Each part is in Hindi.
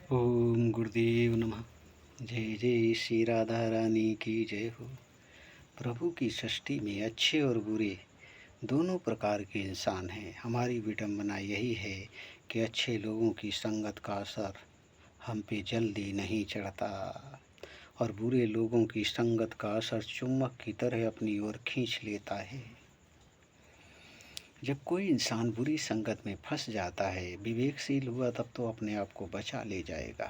ओम गुरुदेव नमः। जय जय श्री राधा रानी की जय हो। प्रभु की सृष्टि में अच्छे और बुरे दोनों प्रकार के इंसान हैं। हमारी विडंबना यही है कि अच्छे लोगों की संगत का असर हम पे जल्दी नहीं चढ़ता और बुरे लोगों की संगत का असर चुम्बक की तरह अपनी ओर खींच लेता है। जब कोई इंसान बुरी संगत में फंस जाता है, विवेकशील हुआ तब तो अपने आप को बचा ले जाएगा,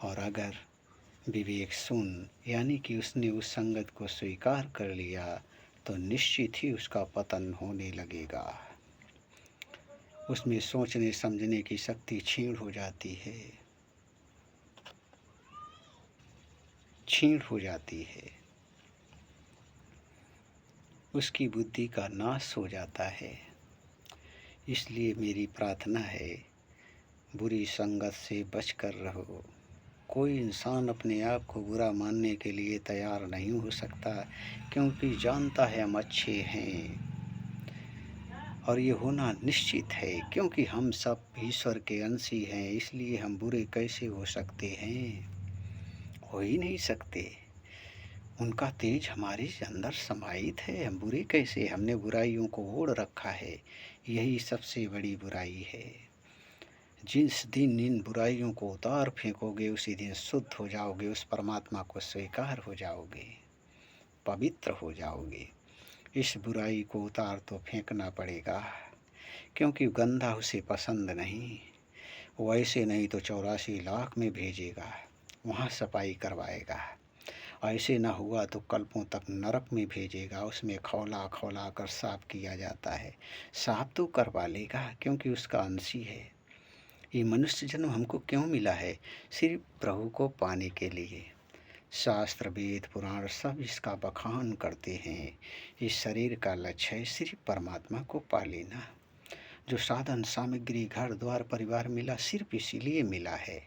और अगर विवेक सुन यानी कि उसने उस संगत को स्वीकार कर लिया तो निश्चित ही उसका पतन होने लगेगा। उसमें सोचने समझने की शक्ति क्षीण हो जाती है, क्षीण हो जाती है। उसकी बुद्धि का नाश हो जाता है। इसलिए मेरी प्रार्थना है, बुरी संगत से बचकर रहो। कोई इंसान अपने आप को बुरा मानने के लिए तैयार नहीं हो सकता, क्योंकि जानता है हम अच्छे हैं, और ये होना निश्चित है क्योंकि हम सब ईश्वर के अंश ही हैं। इसलिए हम बुरे कैसे हो सकते हैं? हो ही नहीं सकते। उनका तेज हमारे अंदर समाहित है, हम बुरे कैसे? हमने बुराइयों को ओढ़ रखा है, यही सबसे बड़ी बुराई है। जिस दिन इन बुराइयों को उतार फेंकोगे उसी दिन शुद्ध हो जाओगे, उस परमात्मा को स्वीकार हो जाओगे, पवित्र हो जाओगे। इस बुराई को उतार तो फेंकना पड़ेगा, क्योंकि गंदा उसे पसंद नहीं। वो ऐसे नहीं तो 84 लाख में भेजेगा, वहाँ सफाई करवाएगा। ऐसे ना हुआ तो कल्पों तक नरक में भेजेगा, उसमें खौला खौला कर साफ किया जाता है। साफ तो करवा लेगा, क्योंकि उसका अंश ही है। ये मनुष्य जन्म हमको क्यों मिला है? सिर्फ प्रभु को पाने के लिए। शास्त्र वेद पुराण सब इसका बखान करते हैं। इस शरीर का लक्ष्य है सिर्फ परमात्मा को पा लेना। जो साधन सामग्री घर द्वार परिवार मिला सिर्फ इसीलिए मिला है।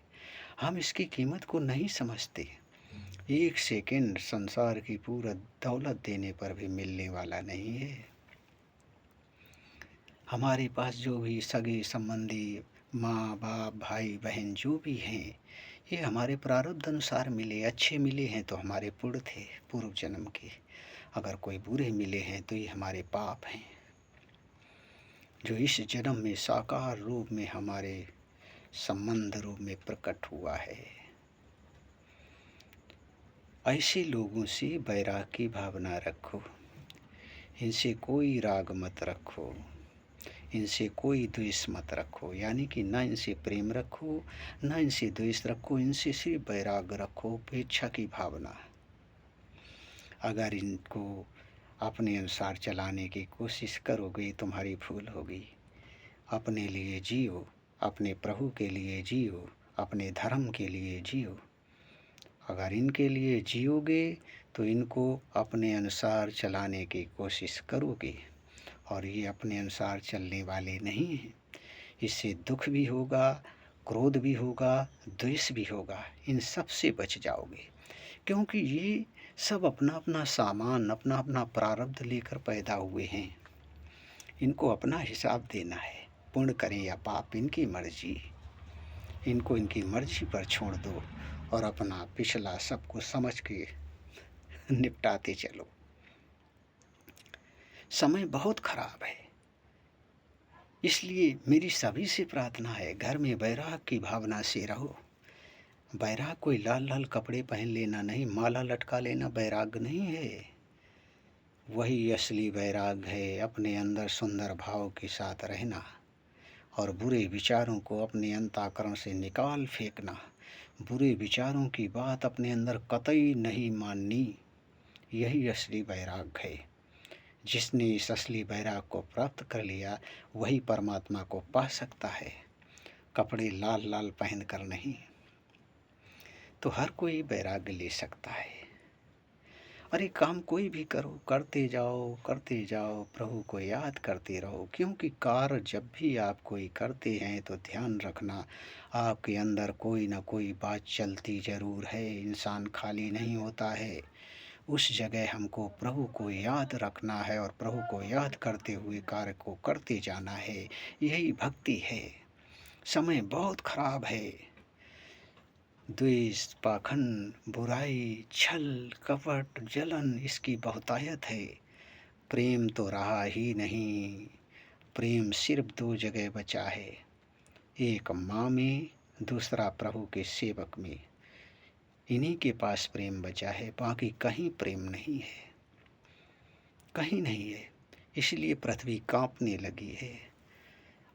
हम इसकी कीमत को नहीं समझते। एक सेकंड संसार की पूरा दौलत देने पर भी मिलने वाला नहीं है। हमारे पास जो भी सगे संबंधी माँ बाप भाई बहन जो भी हैं, ये हमारे प्रारब्ध अनुसार मिले। अच्छे मिले हैं तो हमारे पुण्य थे पूर्व जन्म के, अगर कोई बुरे मिले हैं तो ये हमारे पाप हैं, जो इस जन्म में साकार रूप में हमारे संबंध रूप में प्रकट हुआ है। ऐसे लोगों से वैराग की भावना रखो, इनसे कोई राग मत रखो, इनसे कोई द्वेष मत रखो। यानी कि ना इनसे प्रेम रखो ना इनसे द्वेष रखो, इनसे सिर्फ वैराग रखो, उपेक्षा की भावना। अगर इनको अपने अनुसार चलाने की कोशिश करोगे तुम्हारी भूल होगी। अपने लिए जियो, अपने प्रभु के लिए जियो, अपने धर्म के लिए जियो। अगर इनके लिए जियोगे तो इनको अपने अनुसार चलाने की कोशिश करोगे, और ये अपने अनुसार चलने वाले नहीं हैं। इससे दुख भी होगा, क्रोध भी होगा, द्वेष भी होगा। इन सब से बच जाओगे, क्योंकि ये सब अपना अपना सामान, अपना अपना प्रारब्ध लेकर पैदा हुए हैं। इनको अपना हिसाब देना है, पुण्य करें या पाप इनकी मर्जी। इनको इनकी मर्जी पर छोड़ दो और अपना पिछला सब कुछ समझ के निपटाते चलो। समय बहुत खराब है, इसलिए मेरी सभी से प्रार्थना है, घर में वैराग की भावना से रहो। वैराग कोई लाल लाल कपड़े पहन लेना नहीं, माला लटका लेना वैराग नहीं है। वही असली वैराग है अपने अंदर सुंदर भाव के साथ रहना, और बुरे विचारों को अपने अंतःकरण से निकाल फेंकना। बुरे विचारों की बात अपने अंदर कतई नहीं माननी। यही असली वैराग है। जिसने इस असली वैराग को प्राप्त कर लिया वही परमात्मा को पा सकता है, कपड़े लाल लाल पहन कर नहीं। तो हर कोई वैराग्य ले सकता है। अरे काम कोई भी करो, करते जाओ, प्रभु को याद करते रहो। क्योंकि कार्य जब भी आप कोई करते हैं तो ध्यान रखना, आपके अंदर कोई ना कोई बात चलती ज़रूर है। इंसान खाली नहीं होता है। उस जगह हमको प्रभु को याद रखना है और प्रभु को याद करते हुए कार्य को करते जाना है। यही भक्ति है। समय बहुत खराब है, द्वेष, पाखंड, बुराई, छल, कपट, जलन इसकी बहुतायत है। प्रेम तो रहा ही नहीं। प्रेम सिर्फ दो जगह बचा है, एक माँ में, दूसरा प्रभु के सेवक में। इन्हीं के पास प्रेम बचा है, बाकी कहीं प्रेम नहीं है, कहीं नहीं है। इसलिए पृथ्वी कांपने लगी है।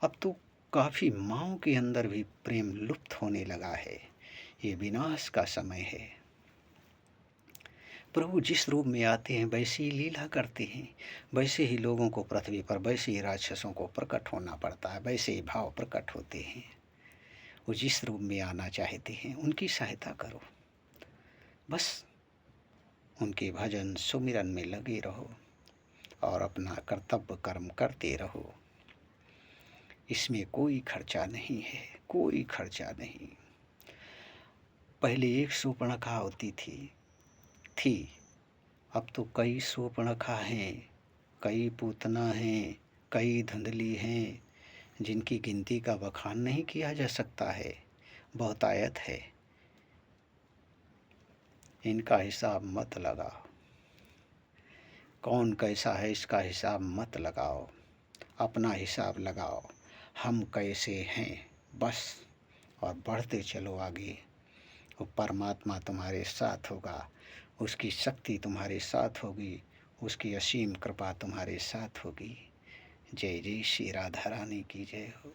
अब तो काफ़ी माँओं के अंदर भी प्रेम लुप्त होने लगा है। ये विनाश का समय है। प्रभु जिस रूप में आते हैं वैसे ही लीला करते हैं, वैसे ही लोगों को पृथ्वी पर, वैसे ही राक्षसों को प्रकट होना पड़ता है, वैसे ही भाव प्रकट होते हैं। वो जिस रूप में आना चाहते हैं उनकी सहायता करो, बस उनके भजन सुमिरन में लगे रहो और अपना कर्तव्य कर्म करते रहो। इसमें कोई खर्चा नहीं है, कोई खर्चा नहीं। पहले एक शूर्पणखा होती थी, अब तो कई शूर्पणखा हैं, कई पूतना हैं, कई धुंधली हैं, जिनकी गिनती का बखान नहीं किया जा सकता है। बहुतायत है। इनका हिसाब मत लगाओ। कौन कैसा है इसका हिसाब मत लगाओ, अपना हिसाब लगाओ। हम कैसे हैं बस, और बढ़ते चलो आगे। वो परमात्मा तुम्हारे साथ होगा, उसकी शक्ति तुम्हारे साथ होगी, उसकी असीम कृपा तुम्हारे साथ होगी। जय जय श्री राधा रानी की जय हो।